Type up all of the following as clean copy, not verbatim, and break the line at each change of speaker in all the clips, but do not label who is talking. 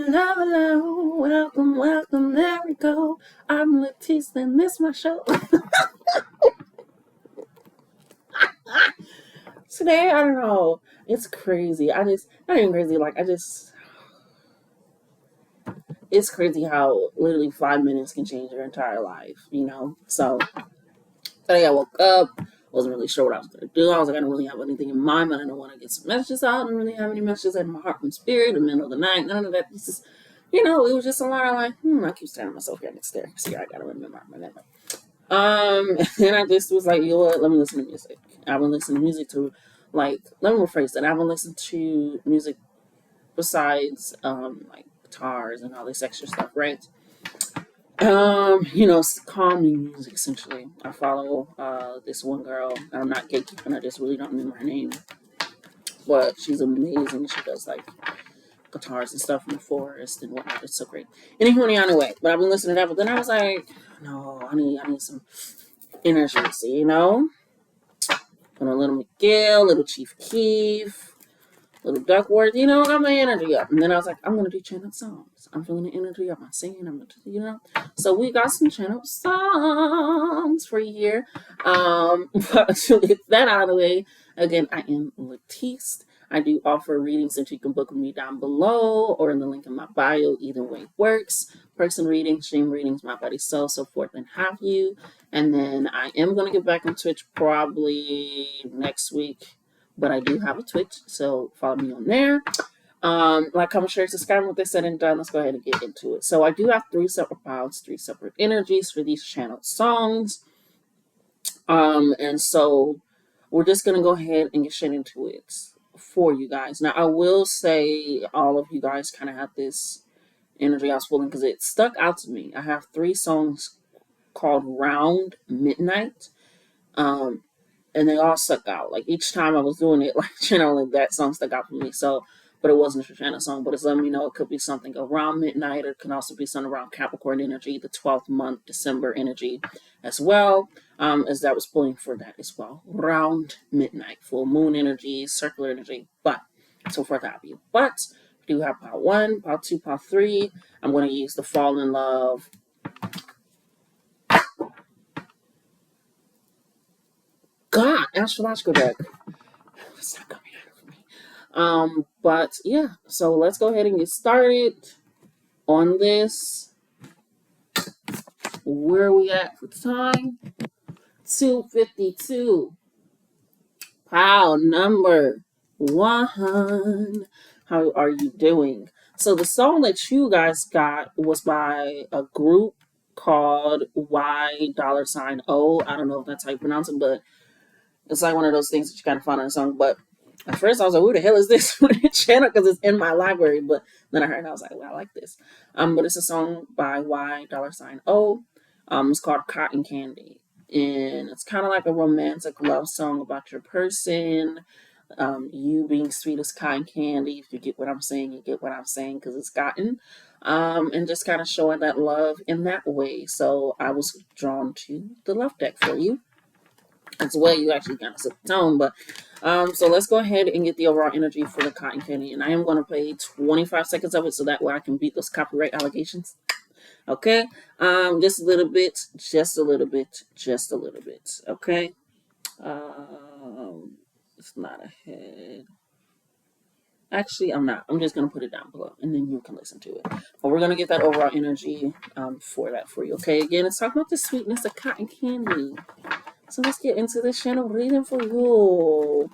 Hello, hello, welcome, welcome, there we go. I'm Leticia and this is my show. Today, I don't know, it's crazy. Not even crazy, it's crazy how literally 5 minutes can change your entire life, you know? So, today I woke up, wasn't really sure what I was going to do. I was like, I don't really have anything in mind, but I don't want to get some messages out. I don't really have any messages in my heart and spirit in the middle of the night. None of that. This is, it was just a lot of I keep staring myself here next there. See, I got to remember my name. And I just was like, you know what? Let me listen to music. I've been listening to music let me rephrase that. I haven't listened to music besides, guitars and all this extra stuff, right? Calming music essentially. I follow this one girl, and I'm not gatekeeping. I just really don't remember her name, but she's amazing. She does like guitars and stuff in the forest and whatnot. It's so great. Anyway, but I've been listening to that. But then I was like, no, I need some energy. Put a little McGill, little Chief Keef, little Duckworth, got my energy up. And then I was like, I'm going to do channel songs. I'm feeling the energy up. I'm singing. I'm going to, So we got some channel songs for you here. But to get that out of the way, again, I am Leticia. I do offer readings that you can book with me down below or in the link in my bio. Either way works. Person readings, stream readings, my buddy so forth and have you. And then I am going to get back on Twitch probably next week. But I do have a Twitch, so follow me on there. Like, comment, share, subscribe. What they said and done. Let's go ahead and get into it. So I do have 3 separate files, 3 separate energies for these channeled songs. And so we're just gonna go ahead and get straight into it for you guys. Now I will say all of you guys kind of have this energy I was feeling because it stuck out to me. I have 3 songs called Round Midnight. And they all stuck out. Like each time I was doing it, that song stuck out for me. So, but it wasn't a Shanna song, but it's letting me know it could be something around midnight, or it can also be something around Capricorn energy, the 12th month, December energy as well, as that was pulling for that as well. Round midnight, full moon energy, circular energy, but so forth have you. But we do have part 1, part 2, part 3. I'm going to use the Fall in Love. God, astrological deck. It's not coming out of me. But yeah, so let's go ahead and get started on this. Where are we at for time? 2:52. Pile number 1. How are you doing? So the song that you guys got was by a group called Y$O. I don't know if that's how you pronounce it, but it's like one of those things that you kind of find on a song. But at first I was like, who the hell is this channel? Because it's in my library. But then I heard it and I was like, well, I like this. But it's a song by Y$O. It's called Cotton Candy. And it's kind of like a romantic love song about your person. You being sweet as cotton candy. If you get what I'm saying, you get what I'm saying because it's cotton. And just kind of showing that love in that way. So I was drawn to the love deck for you. That's the way you actually kind of set the tone. But so let's go ahead and get the overall energy for the cotton candy. And I am going to play 25 seconds of it so that way I can beat those copyright allegations. Okay. Just a little bit. Okay. It's not ahead. Actually, I'm not. I'm just going to put it down below and then you can listen to it. But we're going to get that overall energy for you. Okay. Again, it's talking about the sweetness of cotton candy. So let's get into this channel reading for you.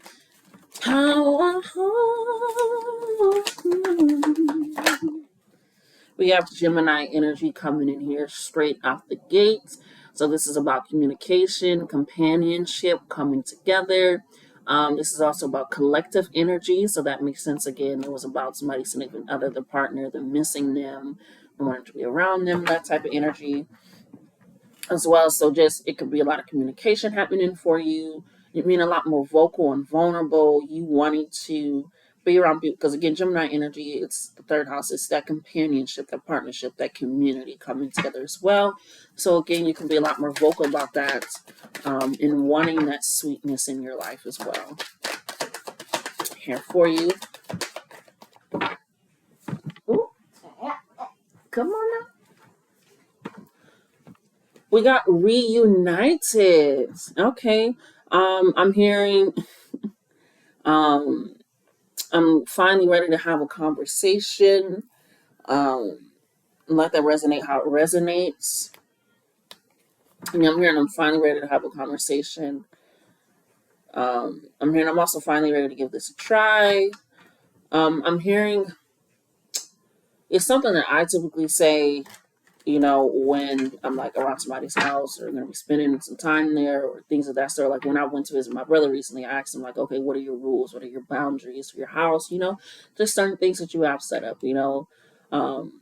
We have Gemini energy coming in here straight off the gate. So this is about communication, companionship, coming together. This is also about collective energy. So that makes sense. Again, it was about somebody significant other, the partner, the missing them, the wanting to be around them, that type of energy as well. So just it could be a lot of communication happening for you. You mean a lot more vocal and vulnerable. You wanting to be around people because again, Gemini energy, it's the 3rd house. It's that companionship, that partnership, that community coming together as well. So again, you can be a lot more vocal about that and wanting that sweetness in your life as well. Here for you. Ooh, Come on now. We got reunited. Okay. I'm hearing um I'm finally ready to have a conversation. Let that resonate how it resonates. And I'm hearing I'm finally ready to have a conversation. I'm hearing I'm also finally ready to give this a try. I'm hearing it's something that I typically say, when I'm like around somebody's house or going to be spending some time there or things of that sort. Like when I went to visit my brother recently, I asked him like, okay, what are your rules? What are your boundaries for your house? Just certain things that you have set up, um,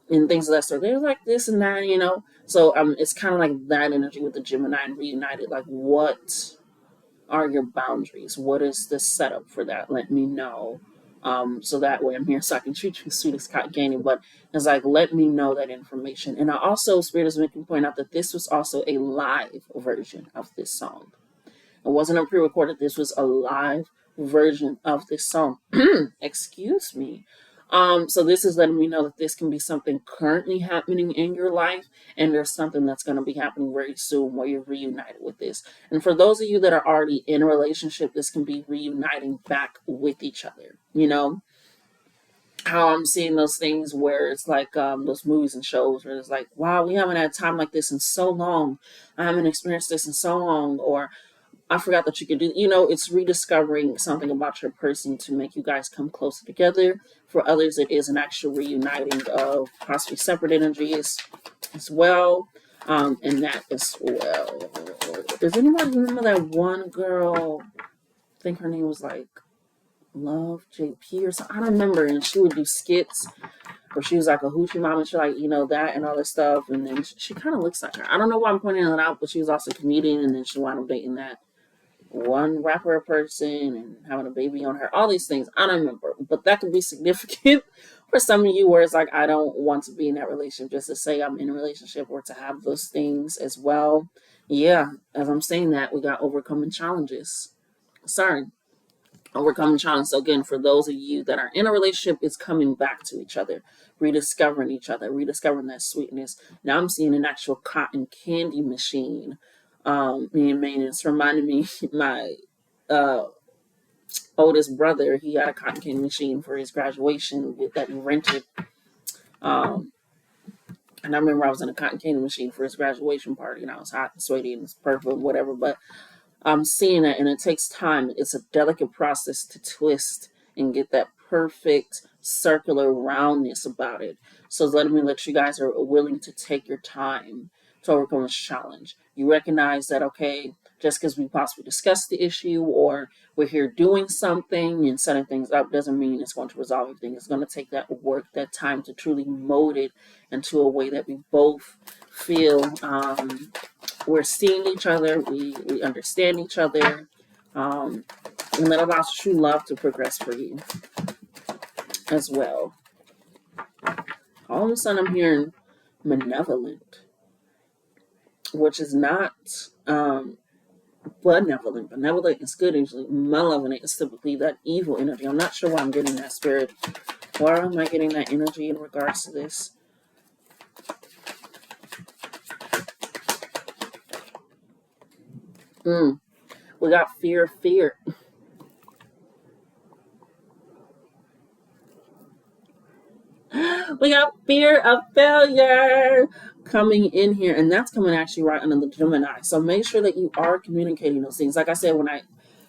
and things of that sort. They're like this and that. So it's kind of like that energy with the Gemini and reunited. Like what are your boundaries? What is the setup for that? Let me know. So that way I'm here so I can treat you sweet as cotton candy. But it's like, let me know that information. And I also, Spirit is making point out that this was also a live version of this song. It wasn't a pre-recorded. This was a live version of this song. Excuse me. So this is letting me know that this can be something currently happening in your life, and there's something that's going to be happening very soon where you're reunited with this. And for those of you that are already in a relationship, this can be reuniting back with each other. How I'm seeing those things where it's like those movies and shows where it's like, wow, we haven't had time like this in so long. I haven't experienced this in so long, or I forgot that you could do, it's rediscovering something about your person to make you guys come closer together. For others, it is an actual reuniting of possibly separate energies as well. And that as well. Does anybody remember that one girl? I think her name was like Love JP or something. I don't remember. And she would do skits where she was like a hoochie mom and she like, that and all this stuff. And then she kind of looks like her. I don't know why I'm pointing it out, but she was also a comedian and then she wound up dating that one rapper person and having a baby on her, all these things. I don't remember, but that could be significant for some of you where it's like, I don't want to be in that relationship just to say I'm in a relationship or to have those things as well. Yeah, as I'm saying that, we got overcoming challenges. Sorry. Overcoming challenge. So again, for those of you that are in a relationship, it's coming back to each other, rediscovering each other, rediscovering that sweetness. Now I'm seeing an actual cotton candy machine. It's reminding me my uh, oldest brother. He had a cotton candy machine for his graduation that he rented. And I remember I was in a cotton candy machine for his graduation party, and I was hot and sweaty and it's perfect, whatever. But I'm seeing it, and it takes time. It's a delicate process to twist and get that perfect circular roundness about it. So it's letting me let you guys are willing to take your time to overcome this challenge. You recognize that, okay, just because we possibly discussed the issue or we're here doing something and setting things up doesn't mean it's going to resolve everything. It's going to take that work, that time to truly mold it into a way that we both feel we're seeing each other, we understand each other, and that allows true love to progress for you as well. All of a sudden, I'm hearing malevolent, which is not benevolent. Benevolent is good usually. Malevolent is typically that evil energy. I'm not sure why I'm getting that spirit. Why am I getting that energy in regards to this? We got fear. We got fear of failure coming in here, and that's coming actually right under the Gemini. So make sure that you are communicating those things. Like I said, when I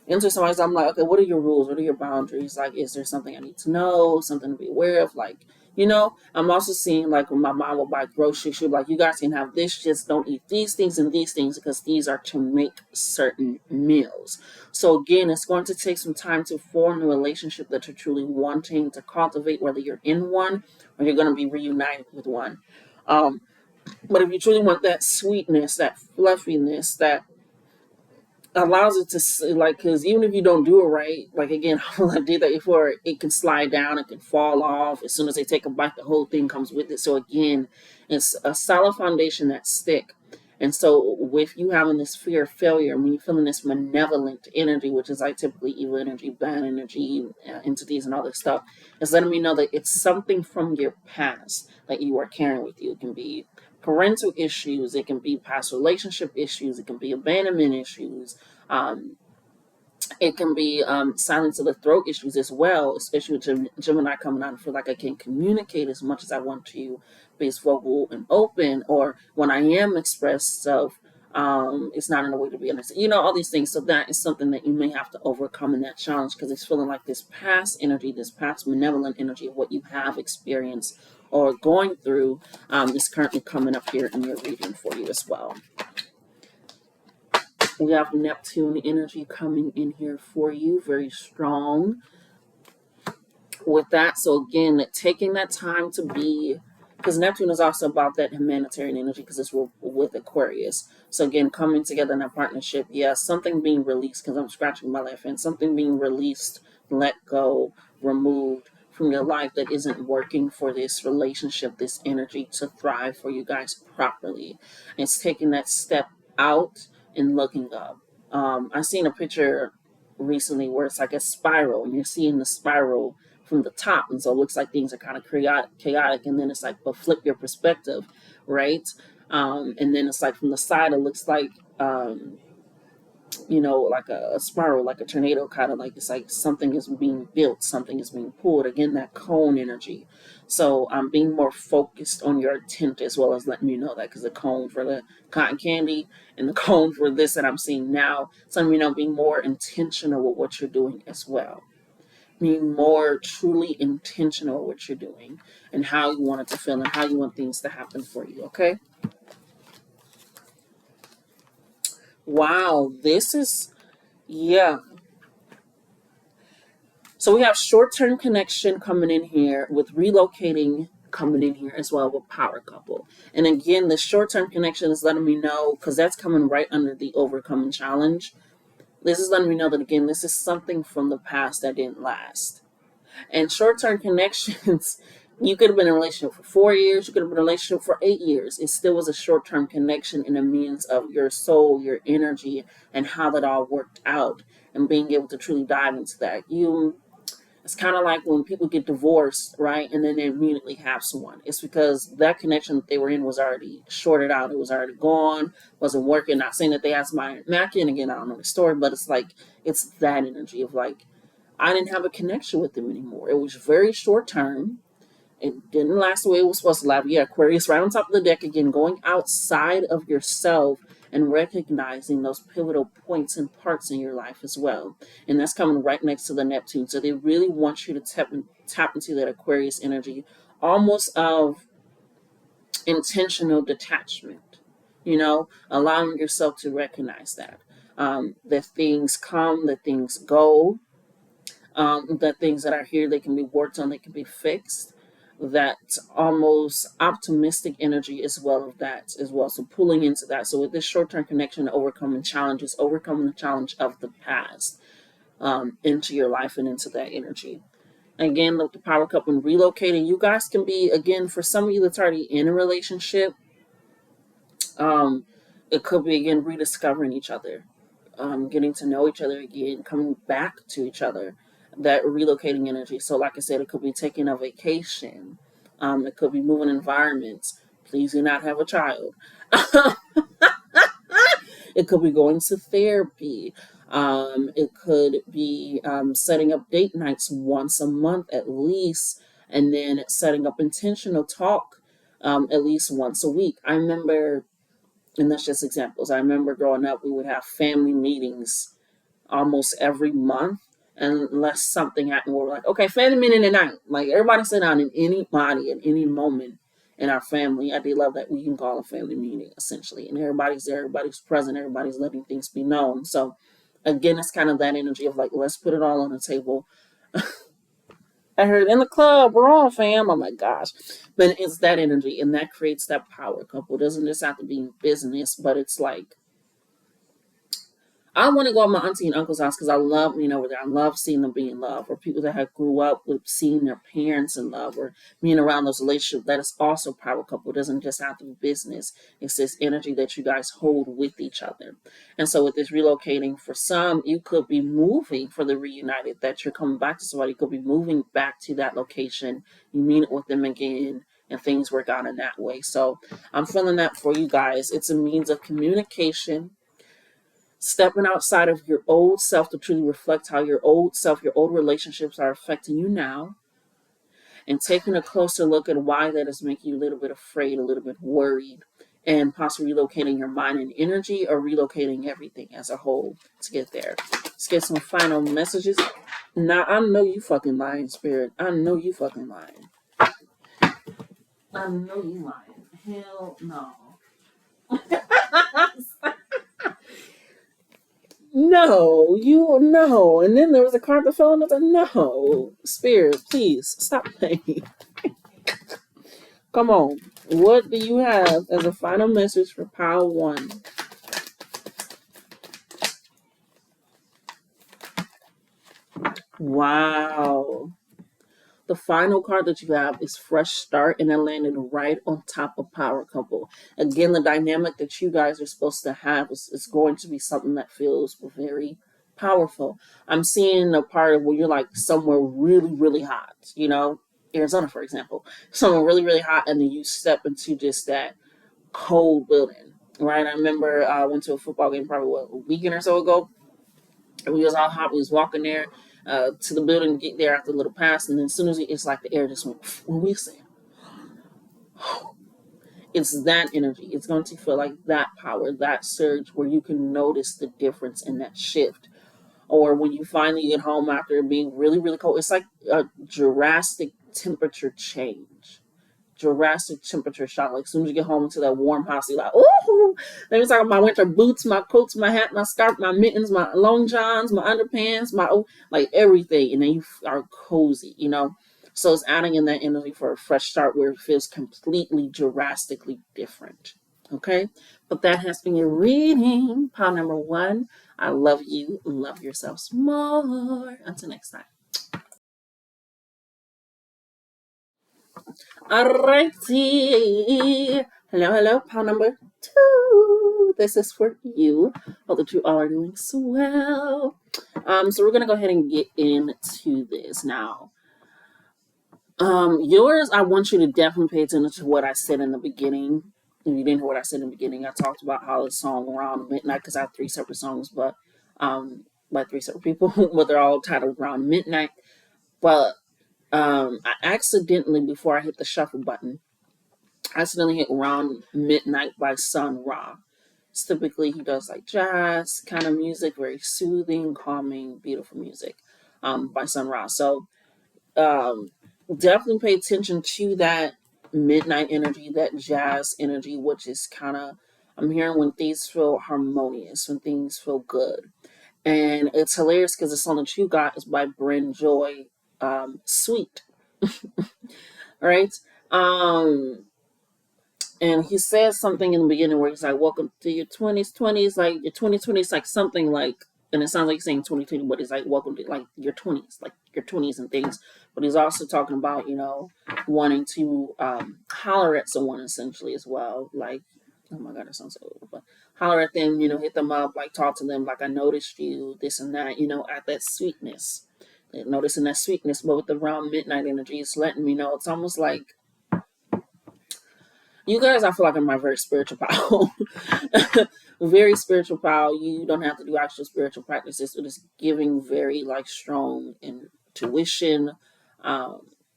enter somebody's, I'm like, okay, what are your rules? What are your boundaries? Like, is there something I need to know? Something to be aware of? Like, I'm also seeing like when my mom will buy groceries, she'll be like, you guys can have this, just don't eat these things and these things because these are to make certain meals. So again, it's going to take some time to form the relationship that you're truly wanting to cultivate, whether you're in one or you're going to be reunited with one. But if you truly want that sweetness, that fluffiness, that allows it to like, because even if you don't do it right, like again, I did that before, it can slide down, it can fall off. As soon as they take a bite, the whole thing comes with it. So again, it's a solid foundation that stick. And so with you having this fear of failure, when you're feeling this malevolent energy, which is like typically evil energy, bad energy, entities and all this stuff, it's letting me know that it's something from your past that you are carrying with you. It can be parental issues, it can be past relationship issues, it can be abandonment issues, um, it can be silence of the throat issues as well, especially with Gemini coming out. I feel like I can't communicate as much as I want to, be as vocal and open, or when I am expressed self, it's not in a way to be understood. All these things. So that is something that you may have to overcome in that challenge, because it's feeling like this past energy, this past malevolent energy of what you have experienced or going through, is currently coming up here in your reading for you as well. We have Neptune energy coming in here for you, very strong with that. So again, taking that time to be, because Neptune is also about that humanitarian energy, because it's with Aquarius. So again, coming together in a partnership, something being released, because I'm scratching my left hand, something being released, let go, removed from your life that isn't working for this relationship, this energy to thrive for you guys properly. It's taking that step out and looking up. I seen a picture recently where it's like a spiral, and you're seeing the spiral from the top, and so it looks like things are kind of chaotic, and then it's like, but flip your perspective, right? And then it's like from the side, it looks like like a spiral, like a tornado, kind of like it's like something is being built, something is being pulled. Again, that cone energy. So being more focused on your intent, as well as letting you know that, because the cone for the cotton candy and the cone for this that I'm seeing now, so being more intentional with what you're doing as well. Being more truly intentional with what you're doing and how you want it to feel and how you want things to happen for you, okay? Wow, this is, yeah. So we have short-term connection coming in here with relocating coming in here as well with power couple. And again, the short-term connection is letting me know, because that's coming right under the overcoming challenge. This is letting me know that, again, this is something from the past that didn't last. And short-term connections, you could have been in a relationship for 4 years, you could have been in a relationship for 8 years. It still was a short-term connection in a means of your soul, your energy, and how that all worked out, and being able to truly dive into that. It's kind of like when people get divorced, right? And then they immediately have someone. It's because that connection that they were in was already shorted out. It was already gone, wasn't working. Not saying that they had somebody macking. Again, I don't know the story, but it's like, it's that energy of like, I didn't have a connection with them anymore. It was very short term. It didn't last the way it was supposed to last. Yeah, Aquarius right on top of the deck again, going outside of yourself and recognizing those pivotal points and parts in your life as well. And that's coming right next to the Neptune. So they really want you to tap into that Aquarius energy, almost of intentional detachment, allowing yourself to recognize that things come, that things go, that things that are here, they can be worked on, they can be fixed. That almost optimistic energy as well of that as well. So pulling into that. So with this short-term connection, overcoming challenges, overcoming the challenge of the past into your life and into that energy. Again, the power couple and relocating. You guys can be, again, for some of you that's already in a relationship, it could be, again, rediscovering each other, getting to know each other again, coming back to each other, that relocating energy. So like I said, it could be taking a vacation. It could be moving environments. Please do not have a child. It could be going to therapy. It could be setting up date nights once a month at least, and then setting up intentional talk at least once a week. I remember, and that's just examples. I remember growing up, we would have family meetings almost every month, unless something happened where we're like, okay, family meeting tonight. Like, everybody sit down, in anybody at any moment in our family. I do love that we can call a family meeting, essentially. And everybody's there, everybody's present, everybody's letting things be known. So, again, it's kind of that energy of like, let's put it all on the table. I heard in the club, we're all fam. Oh my gosh. But it's that energy, and that creates that power couple. It doesn't just have to be in business, but it's like, I want to go to my auntie and uncle's house because I love being over there. I love seeing them be in love, or people that have grew up with seeing their parents in love, or being around those relationships. That is also power couple. It doesn't just have to be business. It's this energy that you guys hold with each other. And so with this relocating, for some, you could be moving for the reunited, that you're coming back to somebody. You could be moving back to that location. You meet with them again, and things work out in that way. So I'm feeling that for you guys. It's a means of communication, stepping outside of your old self to truly reflect how your old self, your old relationships are affecting you now, and taking a closer look at why that is making you a little bit afraid, a little bit worried, and possibly relocating your mind and energy, or relocating everything as a whole to get there. Let's get some final messages. Now, I know you fucking lying, Spirit. I know you fucking lying. I know you lying. Hell no. No, you no. And then there was a card that fell into the no. Spirit, please stop playing. Come on. What do you have as a final message for pile 1? Wow. The final card that you have is Fresh Start, and it landed right on top of Power Couple. Again, the dynamic that you guys are supposed to have is going to be something that feels very powerful. I'm seeing a part of where you're like somewhere really, really hot, Arizona, for example, somewhere really, really hot, and then you step into just that cold building, right? I remember I went to a football game probably, a weekend or so ago, and we was all hot. We was walking there to the building to get there after a little pass, and then as soon as it's like the air just went. When we say, it's that energy. It's going to feel like that power, that surge, where you can notice the difference in that shift. Or when you finally get home after being really, really cold, it's like a drastic temperature change. Drastic temperature shock. Like as soon as you get home to that warm house, you're like, oh, let me talk about my winter boots, my coats, my hat, my scarf, my mittens, my long johns, my underpants, like everything. And then you are cozy. So it's adding in that energy for a fresh start where it feels completely drastically different. Okay. But that has been your reading. Pile number 1. I love you. Love yourselves more. Until next time. Alrighty. Hello, hello. Pile number 2. This is for you. Hope that you all are doing so well. So we're gonna go ahead and get into this now. Yours, I want you to definitely pay attention to what I said in the beginning. If you didn't hear what I said in the beginning, I talked about how the song Around Midnight, because I have 3 separate songs, but by 3 separate people, but they're all titled Around Midnight. But I accidentally, before I hit the shuffle button, I accidentally hit Around Midnight by Sun Ra. It's typically he does like jazz kind of music, very soothing, calming, beautiful music by Sun Ra. So definitely pay attention to that midnight energy, that jazz energy, which is kind of, I'm hearing when things feel harmonious, when things feel good. And it's hilarious because the song that you got is by Bryn Joy, Sweet. Right? And he says something in the beginning where he's like, welcome to your 20s, like your 2020s, like something like, and it sounds like he's saying 2020, but it's like, welcome to like your 20s, like your 20s and things. But he's also talking about, wanting to holler at someone essentially as well. Like, oh my God, that sounds so old, but holler at them, hit them up, like talk to them, like I noticed you, this and that, at that sweetness. Noticing that sweetness, but with the Around Midnight energy, it's letting me know. It's almost like, you guys, I feel like I'm my very spiritual pal. Very spiritual pal. You don't have to do actual spiritual practices. It is giving very like strong intuition,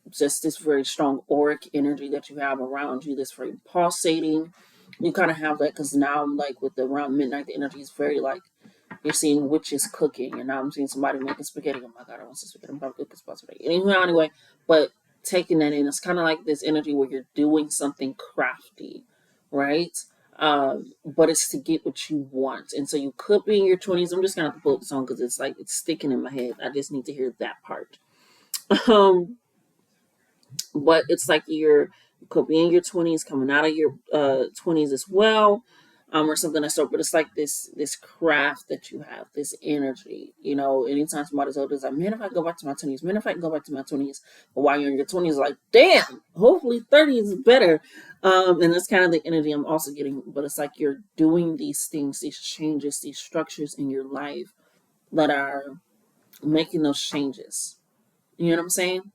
just this very strong auric energy that you have around you that's very pulsating. You kind of have that because now I'm like with the Around Midnight, the energy is very like, you're seeing witches cooking, and now I'm seeing somebody making spaghetti. Oh my God, I want some spaghetti. I'm probably cooking spaghetti. Anyway, but taking that in, it's kind of like this energy where you're doing something crafty, right? But it's to get what you want. And so you could be in your 20s. I'm just going to have to pull up the song because it's like, it's sticking in my head. I just need to hear that part. But it's like you could be in your 20s, coming out of your 20s as well. or something that's so, but it's like this craft that you have, this energy. Anytime somebody's older, it's like, man, if I go back to my 20s, man, if I can go back to my 20s. But while you're in your 20s, like, damn, hopefully 30 is better. And that's kind of the energy I'm also getting. But it's like you're doing these things, these changes, these structures in your life that are making those changes. You know what I'm saying?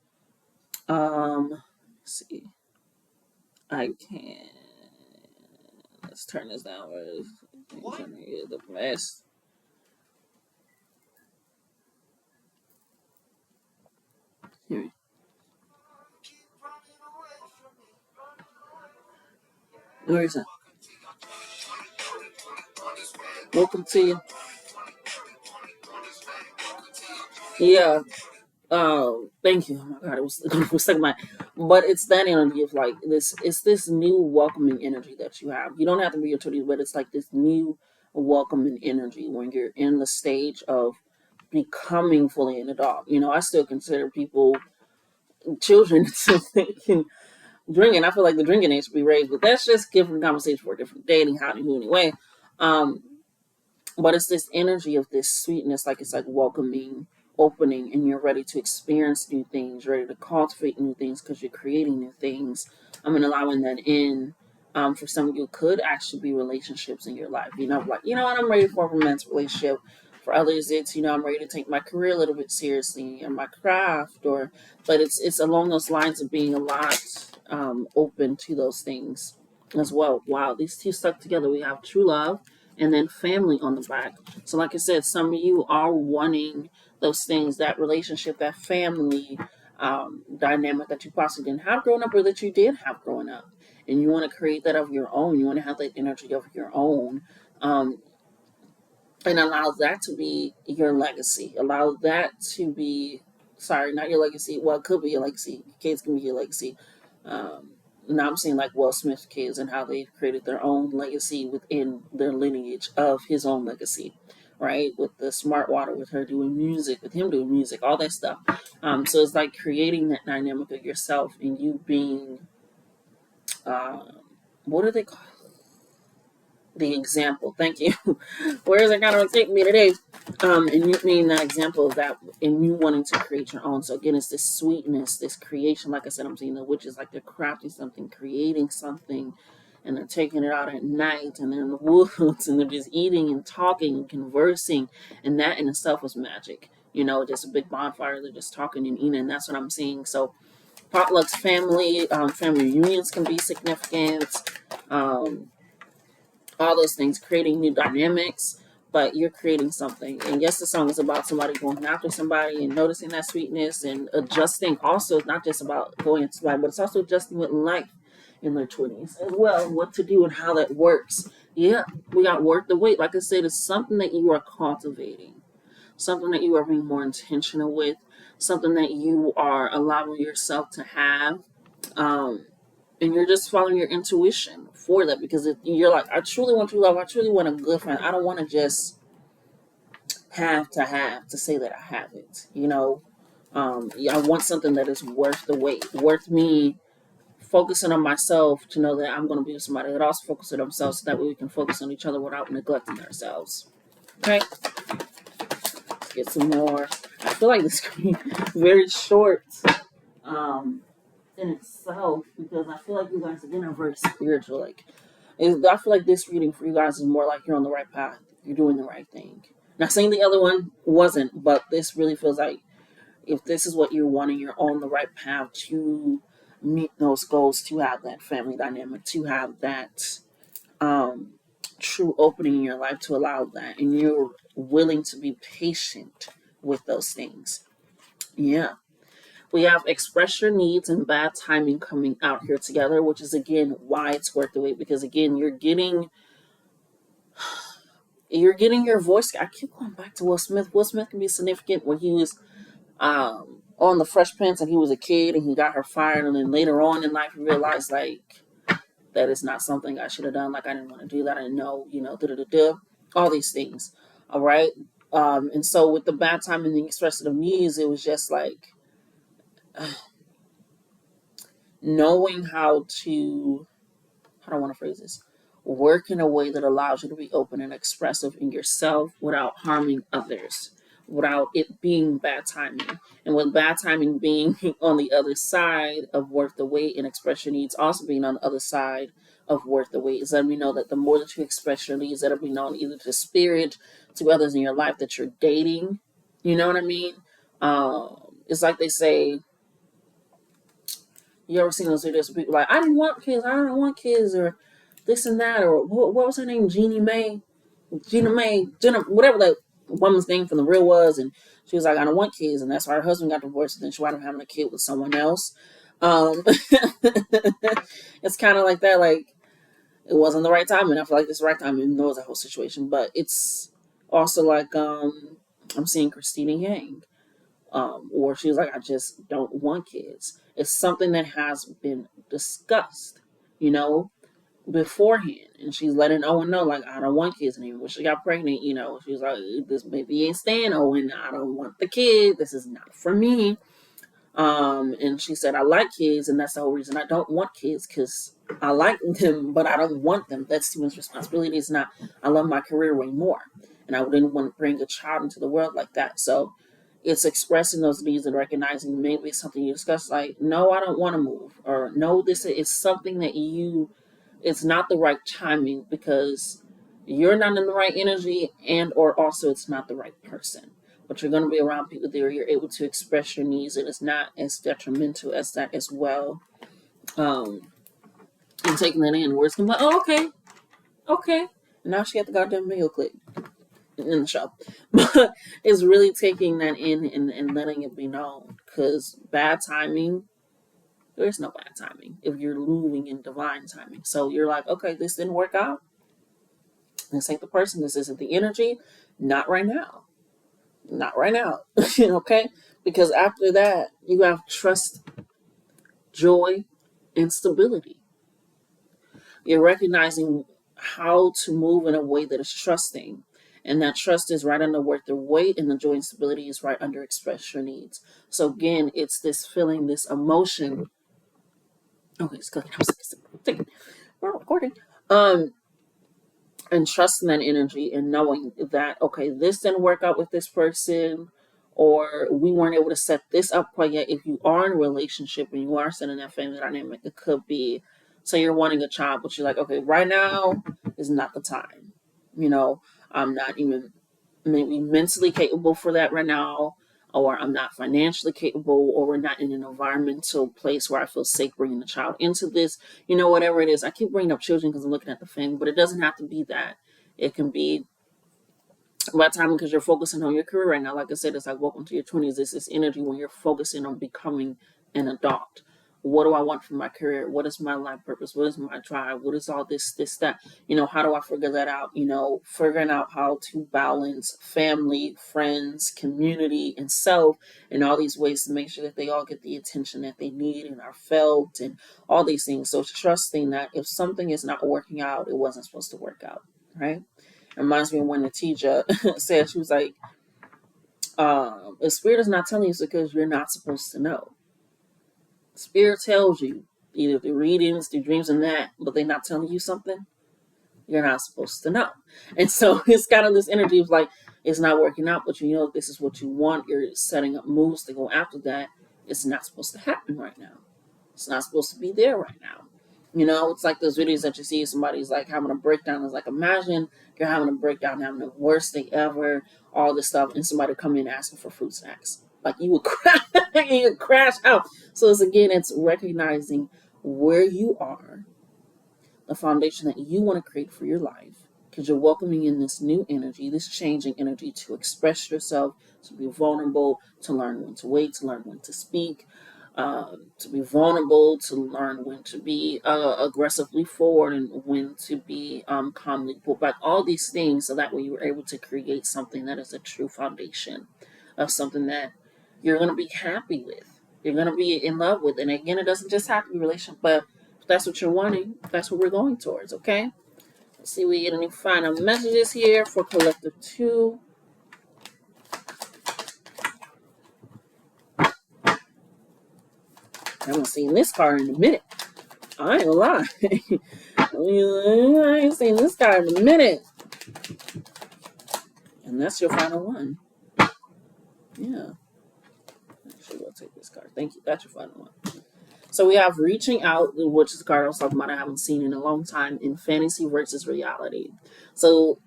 Let's see. I can. Let's turn this down. The best. Here. Where is it? Welcome to you. Yeah. Thank you. Oh my God, it was like my, but it's that energy of like this. It's this new welcoming energy that you have. You don't have to be your 20s, but it's like this new welcoming energy when you're in the stage of becoming fully an adult. I still consider people children so they can drink, and I feel like the drinking age should be raised, but that's just different conversation for a different dating, how to who anyway. Um, but it's this energy of this sweetness, like it's like welcoming, opening, and you're ready to experience new things, ready to cultivate new things because you're creating new things. Allowing that in. For some of you could actually be relationships in your life. Like, what, I'm ready for a romantic relationship. For others, it's, I'm ready to take my career a little bit seriously and my craft, but it's along those lines of being a lot open to those things as well. Wow, these two stuck together. We have true love and then family on the back. So, like I said, some of you are wanting those things, that relationship, that family dynamic that you possibly didn't have growing up or that you did have growing up. And you want to create that of your own. You want to have that energy of your own. Um, and allow that to be your legacy. Allow that to be, sorry, not your legacy. Well, it could be your legacy. Kids can be your legacy. Um, Now I'm saying like Will Smith's kids and how they've created their own legacy within their lineage of his own legacy, right? With the smart water, with her doing music, with him doing music, all that stuff. So it's like creating that dynamic of yourself and you being, um, what do they call the example? Thank you. Where is it going to take me today? And you mean that example of that, and you wanting to create your own. So again, it's this sweetness, this creation. Like I said, I'm seeing the witches like they're crafting something, creating something, and they're taking it out at night, and they're in the woods, and they're just eating and talking and conversing, and that in itself was magic. Just a big bonfire. They're just talking and eating. And that's what I'm seeing. So potlucks, family reunions can be significant. Um, all those things, creating new dynamics, but you're creating something. And yes, the song is about somebody going after somebody and noticing that sweetness and adjusting. Also, it's not just about going into somebody, but it's also adjusting with life in their 20s as well, what to do and how that works. Yeah, we got worth the wait. Like I said, it's something that you are cultivating, something that you are being more intentional with, something that you are allowing yourself to have. Um, and you're just following your intuition for that because you're like, I truly want true love. I truly want a good friend. I don't want to just have to say that I have it. Yeah, I want something that is worth the wait, worth me focusing on myself to know that I'm going to be with somebody that also focuses on themselves, so that way we can focus on each other without neglecting ourselves. Okay, let's get some more. I feel like this could be very short. Um, in itself, because I feel like you guys again are very spiritual. I feel like this reading for you guys is more like you're on the right path. You're doing the right thing. Not saying the other one wasn't, but this really feels like if this is what you're wanting, you're on the right path to meet those goals, to have that family dynamic, to have that um, true opening in your life, to allow that, and you're willing to be patient with those things. Yeah. We have express your needs and bad timing coming out here together, which is again why it's worth the wait, because again you're getting your voice. I keep going back to Will Smith. Will Smith can be significant when he was on the Fresh Prince and he was a kid and he got her fired, and then later on in life he realized like that is not something I should have done. Like I didn't want to do that. I didn't know, da da da da. All these things. All right. And so with the bad timing and the expressive needs, it was just like knowing how to, how do I want to phrase this? Work in a way that allows you to be open and expressive in yourself without harming others, without it being bad timing. And with bad timing being on the other side of worth the wait, and express your needs also being on the other side of worth the wait, is letting me know that the more that you express your needs, that'll be known either to spirit, to others in your life that you're dating. You know what I mean? It's like they say, you ever seen those videos of people like, I didn't want kids, I don't want kids, or this and that, or what was her name? Gina May, Jenna, whatever the woman's name from the real was, and she was like, I don't want kids, and that's why her husband got divorced, and then she wound up having a kid with someone else. It's kind of like that, like, it wasn't the right time, and I feel like it's the right time, even though it's a whole situation, but it's also like, I'm seeing Christina Yang, or she was like, I just don't want kids. It's something that has been discussed, you know, beforehand, and she's letting Owen know, like, I don't want kids anymore. When she got pregnant, you know, she was like, this baby ain't staying, Owen. I don't want the kid. This is not for me. And she said, I like kids, and that's the whole reason I don't want kids, because I like them, but I don't want them. That's Steven's responsibility. It's not, I love my career way more, and I wouldn't want to bring a child into the world like that. So it's expressing those needs and recognizing maybe it's something you discuss, like, no, I don't want to move, or no, this is something that it's not the right timing because you're not in the right energy, and or also it's not the right person. But you're going to be around people there, you're able to express your needs, and it's not as detrimental as that as well. And taking that in, where it's going to be like, oh, okay. And now she got the goddamn video clip in the show. But it's really taking that in and letting it be known, because bad timing, there's no bad timing if you're moving in divine timing. So you're like, okay, this didn't work out. This ain't the person. This isn't the energy. Not right now. Not right now. Okay? Because after that, you have trust, joy, and stability. You're recognizing how to move in a way that is trusting. And that trust is right under worth the weight, and the joy and stability is right under express your needs. So again, it's this feeling, this emotion. Okay, it's cooking. We're recording. And trusting that energy and knowing that, okay, this didn't work out with this person, or we weren't able to set this up quite yet. If you are in a relationship and you are setting that family dynamic, it could be, so you're wanting a child, but you're like, okay, right now is not the time. You know, I'm not even maybe mentally capable for that right now, or I'm not financially capable, or we're not in an environmental place where I feel safe bringing the child into this, you know, whatever it is. I keep bringing up children because I'm looking at the family, but it doesn't have to be that. It can be by the time, because you're focusing on your career right now. Like I said, it's like welcome to your 20s. It's this energy when you're focusing on becoming an adult. What do I want from my career? What is my life purpose? What is my drive? What is all this, that? You know, how do I figure that out? You know, figuring out how to balance family, friends, community, and self, and all these ways to make sure that they all get the attention that they need and are felt, and all these things. So trusting that if something is not working out, it wasn't supposed to work out, right? It reminds me of when the teacher said, she was like, the spirit is not telling you because you're not supposed to know. Spirit tells you, either through readings, through dreams and that, but they're not telling you something you're not supposed to know. And so it's kind of this energy of like, it's not working out, but you know this is what you want. You're setting up moves to go after that. It's not supposed to happen right now. It's not supposed to be there right now. You know, it's like those videos that you see somebody's like having a breakdown. It's like, imagine you're having a breakdown, having the worst day ever, all this stuff, and somebody come in asking for fruit snacks. Like you would crash, you would crash out. So it's recognizing where you are, the foundation that you want to create for your life, because you're welcoming in this new energy, this changing energy to express yourself, to be vulnerable, to learn when to wait, to learn when to speak, to be vulnerable, to learn when to be aggressively forward and when to be calmly pulled back. All these things, so that way you are able to create something that is a true foundation of something that you're going to be happy with, you're going to be in love with. And again, it doesn't just have to be a relationship, but if that's what you're wanting, that's what we're going towards, okay? Let's see if we get any final messages here for Collective 2. I haven't seen this card in a minute. I ain't gonna lie. I ain't seen this guy in a minute. And that's your final one. Yeah. Actually, we'll take this card. Thank you. That's your final one. So we have reaching out, which is a card I was talking about I haven't seen in a long time, in fantasy versus reality. So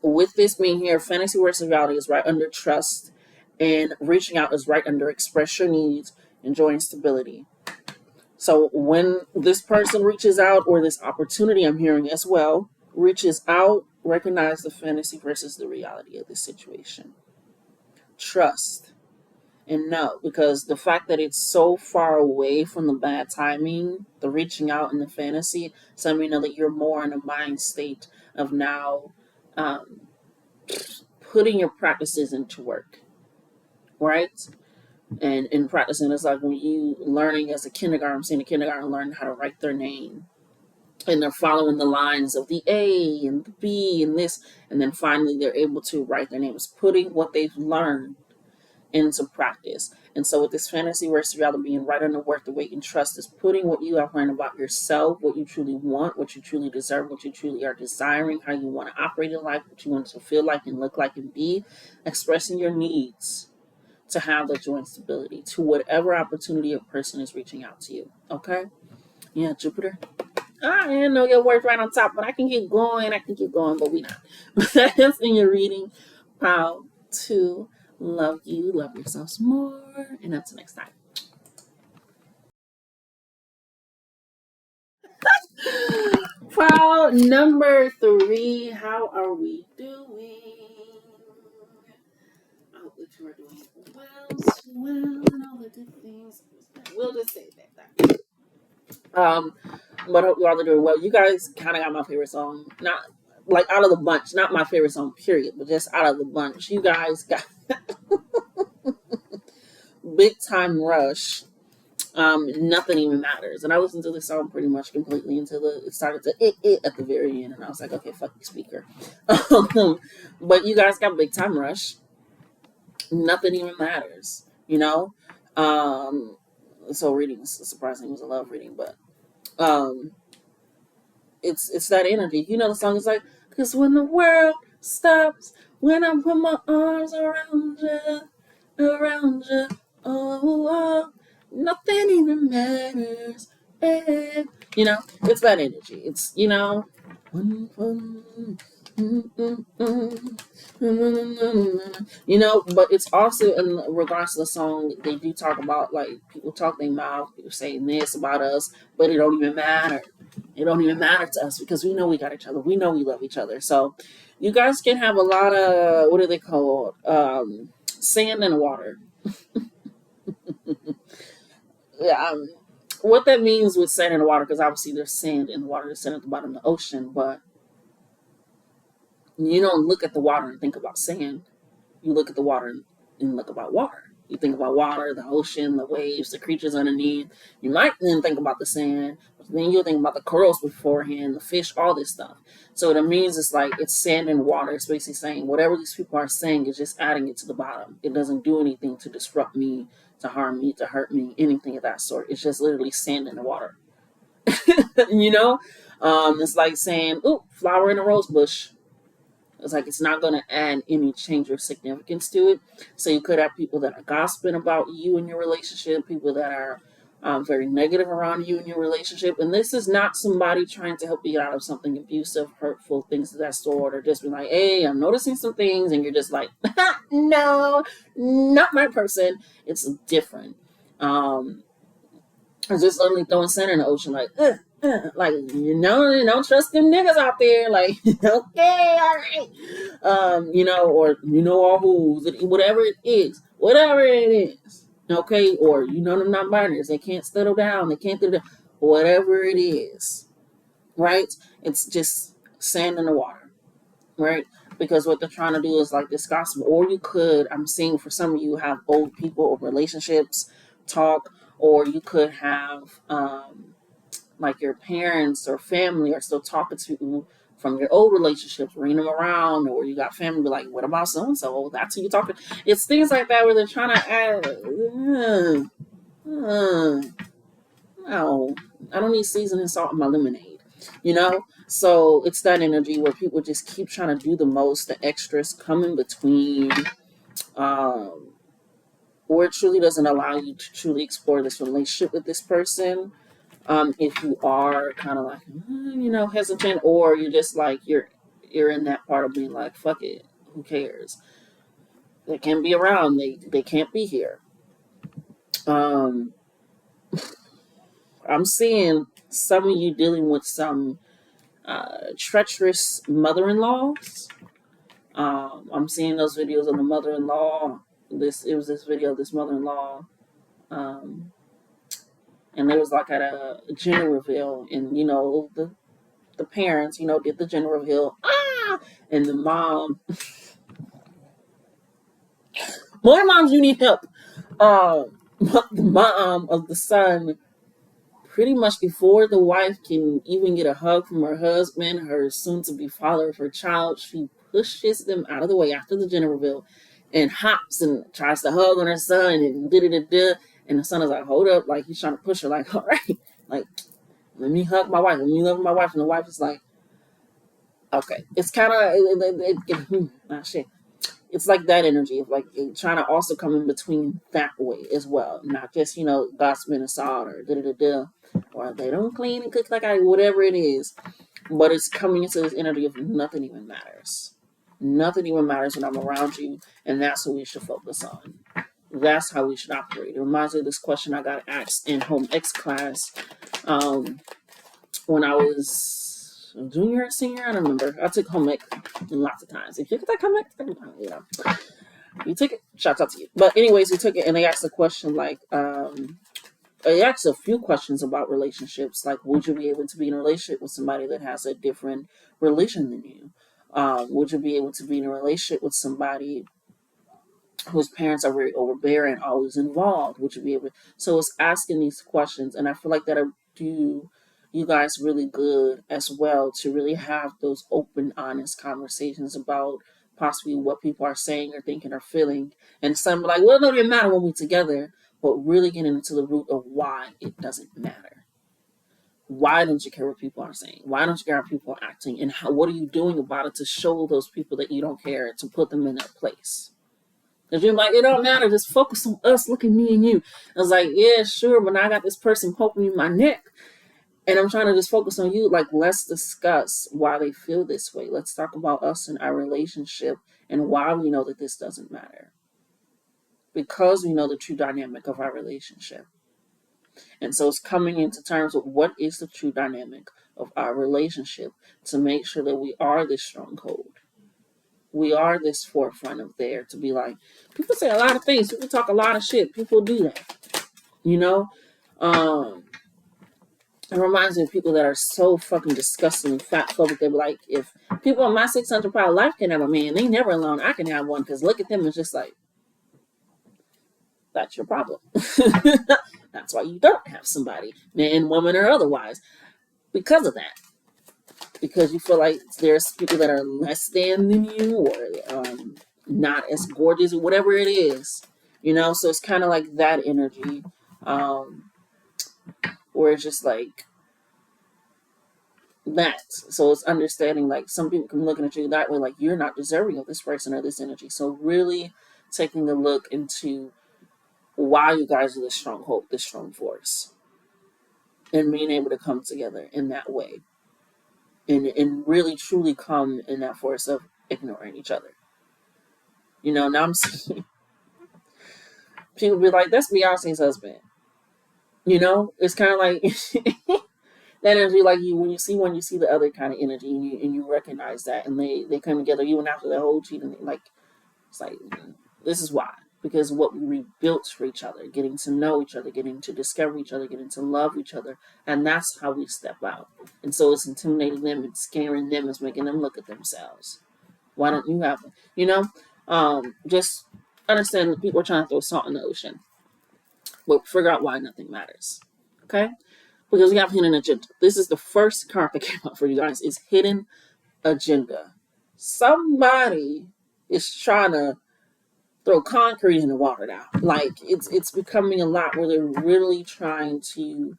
with this being here, fantasy versus reality is right under trust, and reaching out is right under express your needs, enjoying stability. So when this person reaches out, or this opportunity I'm hearing as well, reaches out, recognize the fantasy versus the reality of this situation. Trust and know, because the fact that it's so far away from the bad timing, the reaching out and the fantasy, so I mean that you're more in a mind state of now um, putting your practices into work, right? And in practicing, it's like when you learning as a kindergarten, I'm seeing a kindergarten learn how to write their name. And they're following the lines of the A and the B and this, and then finally they're able to write their names, putting what they've learned into practice. And so with this fantasy versus reality being right under work, the weight and trust is putting what you have learned about yourself, what you truly want, what you truly deserve, what you truly are desiring, how you want to operate in life, what you want to feel like and look like and be, expressing your needs to have that joint stability to whatever opportunity a person is reaching out to you. Okay? Yeah, Jupiter. I didn't know your words right on top, but I can keep going. But we not. But that's in your reading. Proud to love you. Love yourselves more. And until next time. Proud number 3. How are we doing? I hope that you are doing well, and all the good things. We'll just say that. But I hope you all are doing well. You guys kind of got my favorite song. Not like out of the bunch, not my favorite song, period, but just out of the bunch. You guys got Big Time Rush. Nothing even matters. And I listened to this song pretty much completely until it started to it at the very end, and I was like, okay, fuck the speaker. But you guys got Big Time Rush. Nothing even matters, you know. So reading is surprising. It was a love reading, but um, it's that energy. You know, the song is like, because when the world stops, when I put my arms around you, oh, nothing even matters. You know, it's that energy. It's, you know, you know, but it's also in regards to the song, they do talk about like people talk their mouth, people saying this about us, but it don't even matter. It don't even matter to us because we know we got each other. We know we love each other. So you guys can have a lot of what are they called? Sand and water. Yeah, what that means with sand in the water, because obviously there's sand in the water, there's sand at the bottom of the ocean, but you don't look at the water and think about sand. You look at the water and look about water. You think about water, the ocean, the waves, the creatures underneath. You might then think about the sand, but then you'll think about the corals beforehand, the fish, all this stuff. So what it means is like it's sand and water. It's basically saying whatever these people are saying is just adding it to the bottom. It doesn't do anything to disrupt me, to harm me, to hurt me, anything of that sort. It's just literally sand in the water. You know? It's like saying, ooh, flower in a rose bush. It's like it's not going to add any change or significance to it. So you could have people that are gossiping about you and your relationship, people that are very negative around you and your relationship. And this is not somebody trying to help you out of something abusive, hurtful, things of that sort, or just be like, hey, I'm noticing some things. And you're just like, no, not my person. It's different. Um, it's just suddenly throwing sand in the ocean, like, like you don't trust them niggas out there, like, okay, all right, you know, or you know all who's whatever it is, okay, or you know them not biners, they can't settle down, they can't do that, whatever it is, right? It's just sand in the water, right? Because what they're trying to do is like this gospel, or you could, I'm seeing for some of you have old people or relationships talk, or you could have like your parents or family are still talking to you from your old relationships, bringing them around, or you got family be like, what about so and so? Oh, that's who you talking. It's things like that where they're trying to add. No, I don't need seasoning salt in my lemonade. You know? So it's that energy where people just keep trying to do the most, the extras come in between, um, or it truly doesn't allow you to truly explore this relationship with this person. If you are kind of like, hesitant, or you're just like you're in that part of being like, fuck it, who cares? They can't be around. They can't be here. Um, I'm seeing some of you dealing with some treacherous mother-in-laws. I'm seeing those videos of the mother-in-law. This video of this mother-in-law, um, and it was like at a gender reveal, and the parents, did the gender reveal, and the mom, more moms, you need help. The mom of the son, pretty much before the wife can even get a hug from her husband, her soon-to-be father of her child, she pushes them out of the way after the gender reveal, and hops and tries to hug on her son, and da. And the son is like, hold up, like he's trying to push her, like, all right, like, let me hug my wife, let me love my wife, and the wife is like, okay, it's kind of shit. It's like that energy of like trying to also come in between that way as well, not just gossiping and salt or or they don't clean and cook like I whatever it is, but it's coming into this energy of nothing even matters. Nothing even matters when I'm around you, and that's what we should focus on. That's how we should operate. It reminds me of this question I got asked in home X class, when I was a junior or senior. I don't remember. I took home ec lots of times. If you could take home ec, you took it. Shouts out to you. But anyways, we took it, and they asked a question like, they asked a few questions about relationships, like, would you be able to be in a relationship with somebody that has a different religion than you? Would you be able to be in a relationship with somebody whose parents are very overbearing, always involved? Would you be able? So it's asking these questions, and I feel like that do you guys really good as well to really have those open, honest conversations about possibly what people are saying or thinking or feeling, and some like, well, it don't even matter when we're together, but really getting into the root of why it doesn't matter. Why don't you care what people are saying? Why don't you care how people are acting? And what are you doing about it to show those people that you don't care, to put them in their place? Because you're like, it don't matter. Just focus on us. Look at me and you. I was like, yeah, sure. But now I got this person poking me in my neck. And I'm trying to just focus on you. Like, let's discuss why they feel this way. Let's talk about us and our relationship and why we know that this doesn't matter. Because we know the true dynamic of our relationship. And so it's coming into terms with what is the true dynamic of our relationship to make sure that we are this stronghold. We are this forefront of there to be like, people say a lot of things. People talk a lot of shit. People do that. You know? It reminds me of people that are so fucking disgusting, fat phobic. They're like, if people in my 600-pound life can have a man, they never alone. I can have one, because look at them. It's just like, that's your problem. That's why you don't have somebody, man, woman, or otherwise, because of that. Because you feel like there's people that are less than you, or not as gorgeous, or whatever it is. So it's kind of like that energy, where it's just like that. So it's understanding, like, some people can looking at you that way, like, you're not deserving of this person or this energy. So really taking a look into why you guys are this strong hope, this strong force, and being able to come together in that way, and really truly come in that force of ignoring each other. Now I'm seeing people be like, that's Beyonce's husband. It's kind of like that energy, like when you see the other kind of energy, and you recognize that, and they come together even after the whole cheating, like, it's like, this is why. Because what we rebuilt for each other, getting to know each other, getting to discover each other, getting to love each other, and that's how we step out. And so it's intimidating them, it's scaring them, it's making them look at themselves. Why don't you have them? Just understand that people are trying to throw salt in the ocean. But figure out why nothing matters. Okay? Because we have hidden agenda. This is the first card that came up for you guys, is hidden agenda. Somebody is trying to throw concrete in the water now. Like, it's becoming a lot where they're really trying to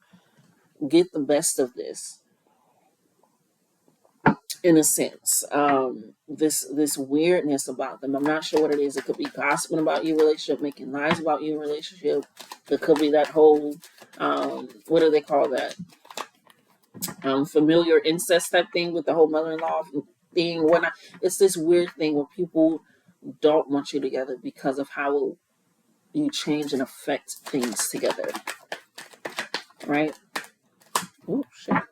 get the best of this, in a sense. This weirdness about them. I'm not sure what it is. It could be gossiping about your relationship, making lies about your relationship. It could be that whole what do they call that? Familiar incest type thing with the whole mother-in-law thing. Whatnot. It's this weird thing where people don't want you together because of how you change and affect things together, right? Oh shit.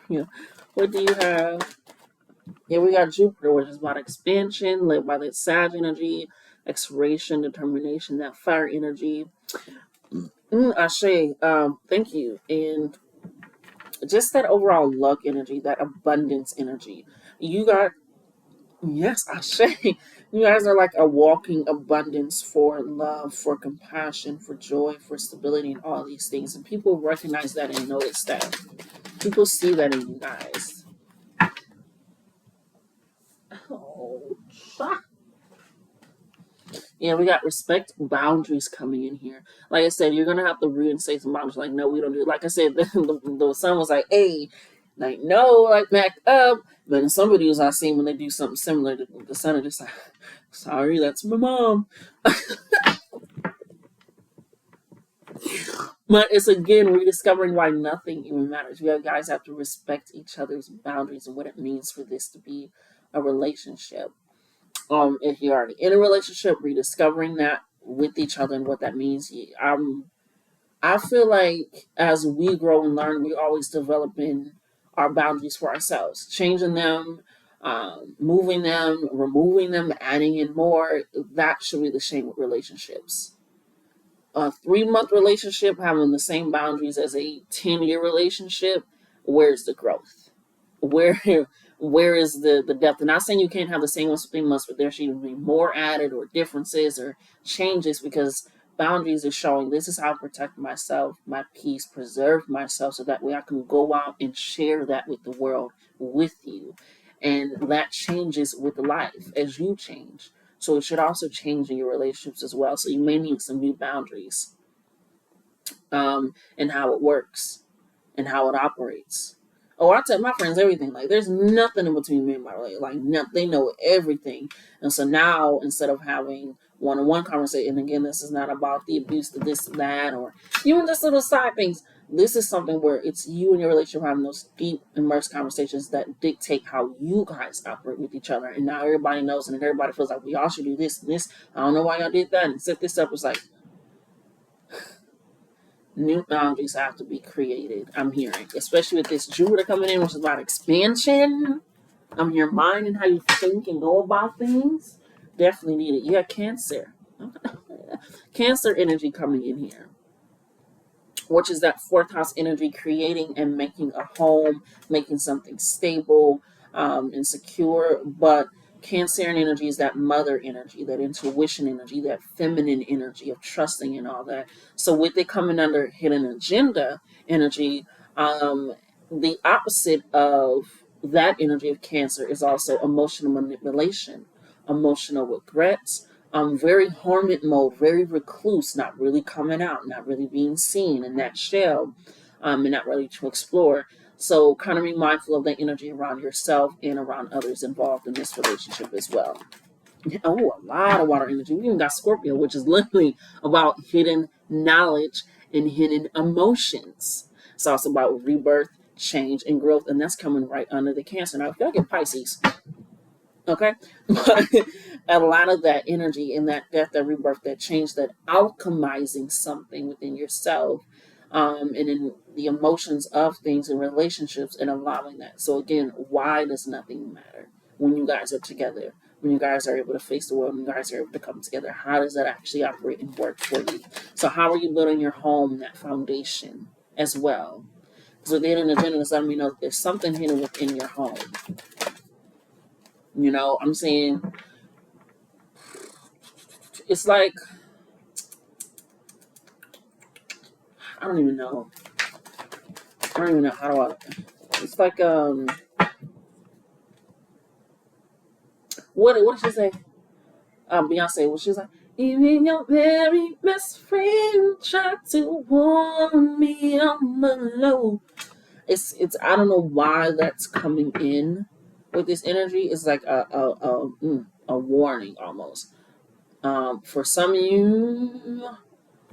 Yeah. What do you have? Yeah, we got Jupiter, which is about expansion, led by that Sag energy, exploration, determination, that fire energy. Ashe, thank you. And just that overall luck energy, that abundance energy. You got, yes, Ashe. You guys are like a walking abundance for love, for compassion, for joy, for stability, and all these things. And people recognize that and notice that. People see that in you guys. Oh, yeah, we got respect boundaries coming in here. Like I said, you're gonna have to reinstate some boundaries. Like, no, we don't do it. Like I said, the son was like, "Hey, like no, like back up." But in some videos I seen when they do something similar, the son is just like, "Sorry, that's my mom." But it's again rediscovering why nothing even matters. You guys have to respect each other's boundaries and what it means for this to be a relationship. If you're already in a relationship, rediscovering that with each other and what that means. I feel like as we grow and learn, we always developing our boundaries for ourselves, changing them, moving them, removing them, adding in more. That should be the same with relationships. A 3 month relationship having the same boundaries as a 10-year relationship. Where's the growth? Where where is the depth? And not saying you can't have the same ones for 3 months, but there should be more added or differences or changes, because boundaries are showing this is how I protect myself, my peace, preserve myself, so that way I can go out and share that with the world with you. And that changes with life as you change. So it should also change in your relationships as well. So you may need some new boundaries, and how it works and how it operates. Oh, I tell my friends everything. Like, there's nothing in between me and my relationship. Like, no, they know everything. And so now, instead of having one-on-one conversation, and again, this is not about the abuse, the this and that, or even just little side things. This is something where it's you and your relationship having those deep, immersed conversations that dictate how you guys operate with each other. And now everybody knows, and everybody feels like we all should do this and this. I don't know why y'all did that and set this up. It's like, new boundaries have to be created. I'm hearing, especially with this Jupiter coming in, which is about expansion. Your mind and how you think and go about things. Definitely need it. You got Cancer. Cancer energy coming in here, which is that fourth house energy, creating and making a home, making something stable, and secure. But Cancer energy is that mother energy, that intuition energy, that feminine energy of trusting and all that. So with it coming under hidden agenda energy, the opposite of that energy of Cancer is also emotional manipulation, emotional regrets, very hermit mode, very recluse, not really coming out, not really being seen in that shell, and not ready to explore. So kind of be mindful of the energy around yourself and around others involved in this relationship as well. Oh, a lot of water energy. We even got Scorpio, which is literally about hidden knowledge and hidden emotions. It's also about rebirth, change, and growth, and that's coming right under the Cancer. Now, if y'all get Pisces, okay, but a lot of that energy and that death, that rebirth, that change, that alchemizing something within yourself, and in the emotions of things and relationships, and allowing that. So again, why does nothing matter when you guys are together? When you guys are able to face the world, when you guys are able to come together, how does that actually operate and work for you? So how are you building your home, that foundation as well? Because with the hidden agenda, it's letting me know that there's something hidden within your home. You know, I'm saying it's like, I don't even know. I don't even know how do I. It's like what did she say? Beyonce. What she was like? Even your very best friend tried to warn me on the low. It's I don't know why that's coming in with this energy. It's like a warning almost. For some of you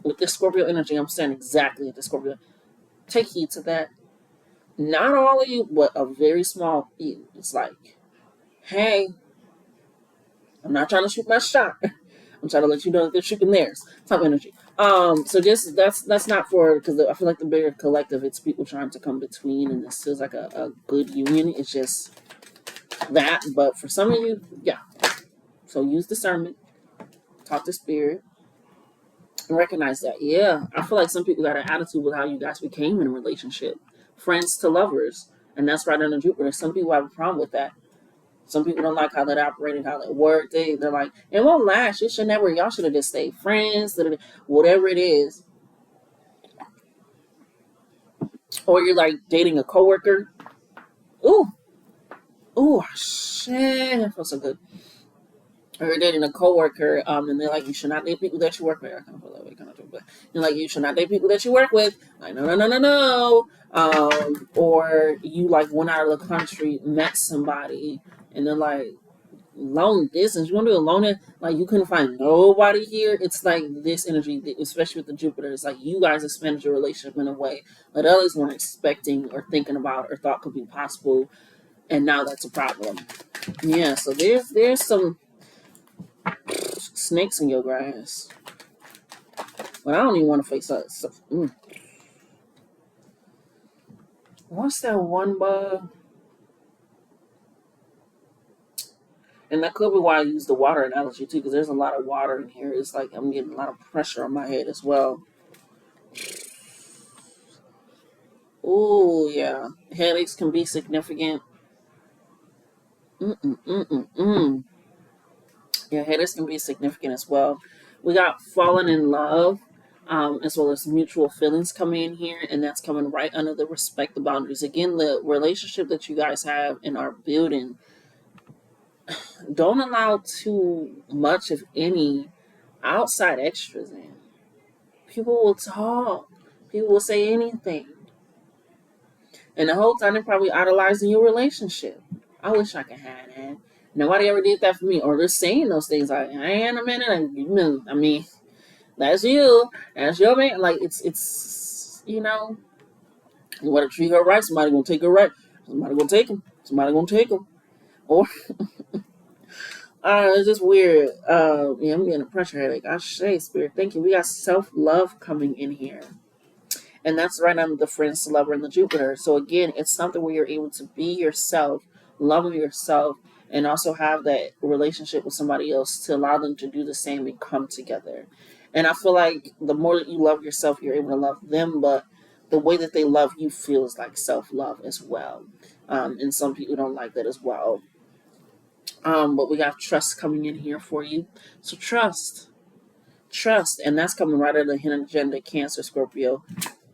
with this Scorpio energy, I'm saying exactly with the Scorpio. Take heed to that. Not all of you, but a very small few. It's like, hey, I'm not trying to shoot my shot. I'm trying to let you know that they're shooting theirs. Type energy. So just that's not for, because I feel like the bigger collective, it's people trying to come between, and this feels like a good union. It's just that, but for some of you, yeah. So use discernment, talk to spirit, and recognize that. Yeah, I feel like some people got an attitude with how you guys became in a relationship, friends to lovers, and that's right under Jupiter. Some people have a problem with that. Some people don't like how that operated, how that worked. They're like, it won't last. It should never. Y'all should have just stayed friends. Whatever it is. Or you're like dating a coworker. Ooh, ooh, shit, that feels so good. Or you're dating a coworker, and they're like, you should not date people that you work with. I kind of feel that way, kind of too, but you're like, you should not date people that you work with. Like, no, no, no, no, no. Or you like went out of the country, met somebody, and they're like, long distance. You want to do a long, like you couldn't find nobody here. It's like this energy, especially with the Jupiter. It's like you guys expanded your relationship in a way that others weren't expecting or thinking about or thought could be possible, and now that's a problem. Yeah. So there's some snakes in your grass, but I don't even want to face that. So, what's that one bug? And that could be why I use the water analogy too, because there's a lot of water in here. It's like I'm getting a lot of pressure on my head as well. Oh yeah, headaches can be significant. Mm-mm-mm-mm-mm. Yeah, headaches can be significant as well. We got falling in love, as well as mutual feelings coming in here, and that's coming right under the respect the boundaries. Again, the relationship that you guys have and are building, don't allow too much, if any, outside extras in. People will talk. People will say anything. And the whole time they're probably idolizing your relationship. I wish I could have that. Nobody ever did that for me. Or they're saying those things like, "Hey, in a minute, I mean, that's you. That's your man." Like it's you want to treat her right. Somebody gonna take her right. Somebody gonna take him. Somebody gonna take him. Or it's just weird. Yeah, I'm getting a pressure headache. I say, spirit, thank you. We got self love coming in here. And that's right under the Friends, the Lover, and the Jupiter. So again, it's something where you're able to be yourself, love yourself, and also have that relationship with somebody else to allow them to do the same and come together. And I feel like the more that you love yourself, you're able to love them, but the way that they love you feels like self-love as well. And some people don't like that as well. But we got trust coming in here for you. So trust, and that's coming right out of the hidden agenda, Cancer, Scorpio.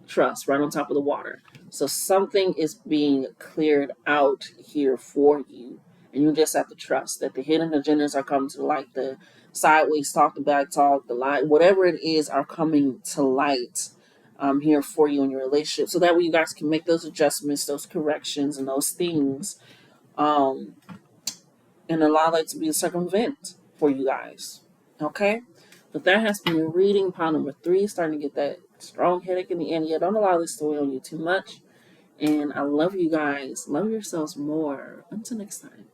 Trust right on top of the water. So something is being cleared out here for you. And you just have to trust that the hidden agendas are coming to light. The sideways talk, the back talk, the lie, whatever it is, are coming to light here for you in your relationship. So that way you guys can make those adjustments, those corrections, and those things, um, and allow that to be a circumvent for you guys. Okay? But that has been your reading. Pile number 3, starting to get that strong headache in the end. Yeah, don't allow this to weigh on you too much. And I love you guys. Love yourselves more. Until next time.